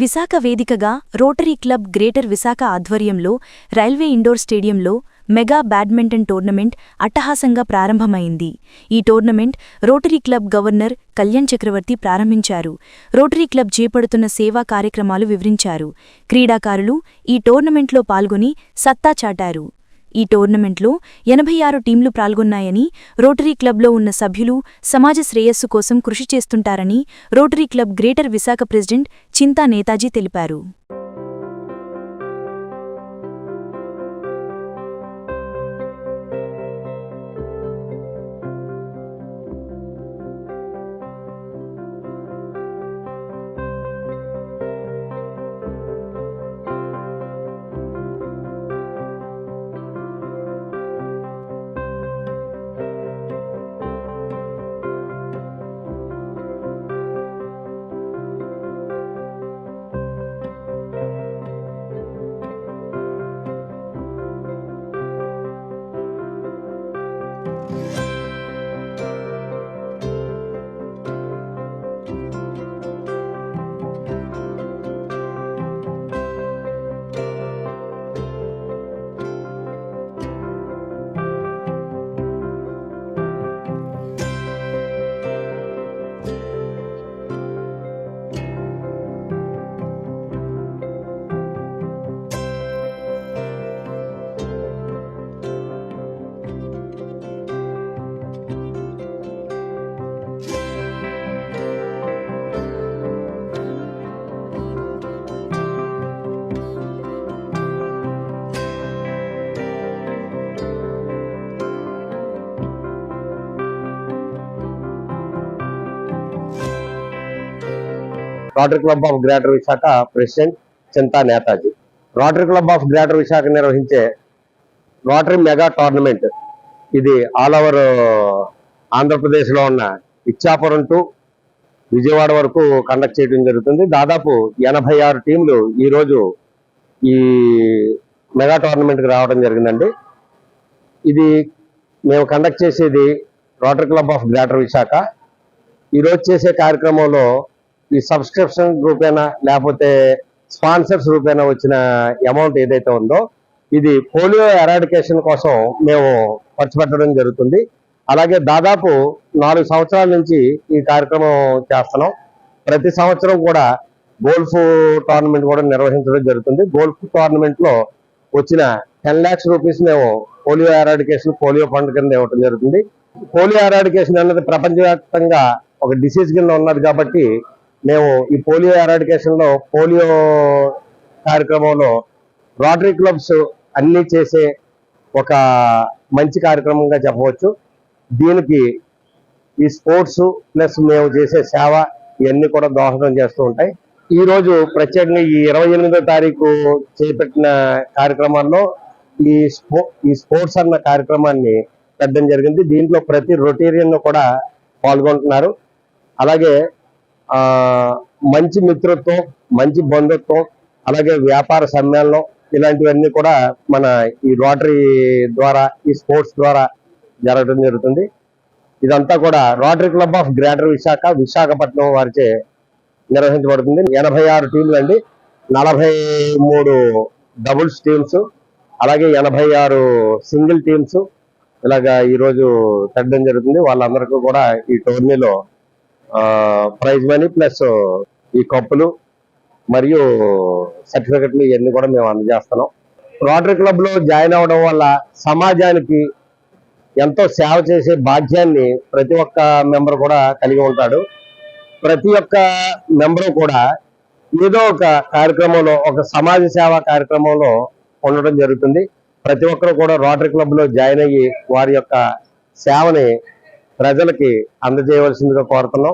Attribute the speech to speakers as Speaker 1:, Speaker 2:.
Speaker 1: విశాఖ వేదికగా rotary club greater Visakha ఆధ్వర్యంలో railway indoor స్టేడియంలో మెగా బ్యాడ్మింటన్ టోర్నమెంట్ అట్టహాసంగా ప్రారంభమైంది. ఈ tournament Rotary club governor Kalyan Chakravarthy ప్రారంభించారు. రోటరీ క్లబ్ చేపడుతున్న సేవా కార్యక్రమాలు వివరించారు. క్రీడాకారులు ఈ టోర్నమెంట్లో పాల్గొని సత్తా చాటారు. ఈ టోర్నమెంట్లో 86 టీంలు పాల్గొన్నాయని, రోటరీ క్లబ్లో ఉన్న సభ్యులు సమాజ శ్రేయస్సు కోసం కృషి చేస్తుంటారని Rotary club greater Visakha president Chinta Netaji తెలిపారు.
Speaker 2: Rotary club of greater Visakha president Chinta Netaji. Rotary club of greater Visakha నిర్వహించే రోటరీ మెగా టోర్నమెంట్ ఇది ఆల్ ఓవర్ ఆంధ్రప్రదేశ్లో ఉన్న ఇచ్చాపురం టు విజయవాడ వరకు కండక్ట్ చేయడం జరుగుతుంది. దాదాపు 86 టీంలు ఈరోజు ఈ మెగా టోర్నమెంట్కి రావడం జరిగిందండి. ఇది మేము కండక్ట్ చేసేది rotary club of greater Visakha. ఈరోజు చేసే కార్యక్రమంలో ఈ సబ్స్క్రిప్షన్ రూపేణా లేకపోతే స్పాన్సర్స్ రూపేణా వచ్చిన అమౌంట్ ఏదైతే ఉందో ఇది పోలియో ఎరాడికేషన్ కోసం మేము ఖర్చు పెట్టడం జరుగుతుంది. అలాగే దాదాపు 4 సంవత్సరాల నుంచి ఈ కార్యక్రమం చేస్తున్నాం. ప్రతి సంవత్సరం కూడా గోల్ఫ్ టోర్నమెంట్ కూడా నిర్వహించడం జరుగుతుంది. గోల్ఫ్ టోర్నమెంట్లో వచ్చిన 10 lakhs రూపీస్ మేము పోలియో ఎరాడికేషన్ పోలియో ఫండ్ కింద ఇవ్వడం జరుగుతుంది. పోలియో ఎరాడికేషన్ అన్నది ప్రపంచవ్యాప్తంగా ఒక డిసీజ్ కింద ఉన్నది కాబట్టి మేము ఈ పోలియో ఎరాడికేషన్ లో పోలియో కార్యక్రమంలో రోటరీ క్లబ్స్ అన్ని చేసే ఒక మంచి కార్యక్రమంగా చెప్పవచ్చు. దీనికి ఈ స్పోర్ట్స్ ప్లస్ మేము చేసే సేవ ఇవన్నీ కూడా దోహదం చేస్తూ ఉంటాయి. ఈ రోజు ప్రత్యేకంగా ఈ 28వ తారీఖు చేపట్టిన కార్యక్రమాల్లో ఈ స్పోర్ట్స్ అన్న కార్యక్రమాన్ని పెట్టడం జరిగింది. దీంట్లో ప్రతి రొటేరియన్ కూడా పాల్గొంటున్నారు. అలాగే మంచి మిత్రత్వం, మంచి బంధుత్వం, అలాగే వ్యాపార సమ్మేళనం ఇలాంటివన్నీ కూడా మన ఈ రోటరీ ద్వారా ఈ స్పోర్ట్స్ ద్వారా జరగడం జరుగుతుంది. ఇదంతా కూడా rotary club of greater Visakha Visakhapatnam వారిచే నిర్వహించబడుతుంది. 86 టీంలు అండి, 43 డబుల్స్ టీమ్స్, అలాగే 86 సింగిల్ టీమ్స్ ఇలాగా ఈరోజు పెట్టడం జరుగుతుంది. వాళ్ళందరికీ కూడా ఈ టోర్నీలో ప్రైజ్ మనీ ప్లస్ ఈ కప్పులు మరియు సర్టిఫికెట్లు ఇవన్నీ కూడా మేము అందజేస్తున్నాం. రోటరీ క్లబ్ లో జాయిన్ అవ్వడం వల్ల సమాజానికి ఎంతో సేవ చేసే భాగ్యాన్ని ప్రతి ఒక్క మెంబర్ కూడా కలిగి ఉంటాడు. ప్రతి ఒక్క మెంబరు కూడా ఏదో ఒక కార్యక్రమంలో ఒక సమాజ సేవా కార్యక్రమంలో ఉండడం జరుగుతుంది. ప్రతి ఒక్కరు కూడా రోటరీ క్లబ్ లో జాయిన్ అయ్యి వారి యొక్క సేవని ప్రజలకి అందజేయవలసిందిగా కోరుతున్నాం.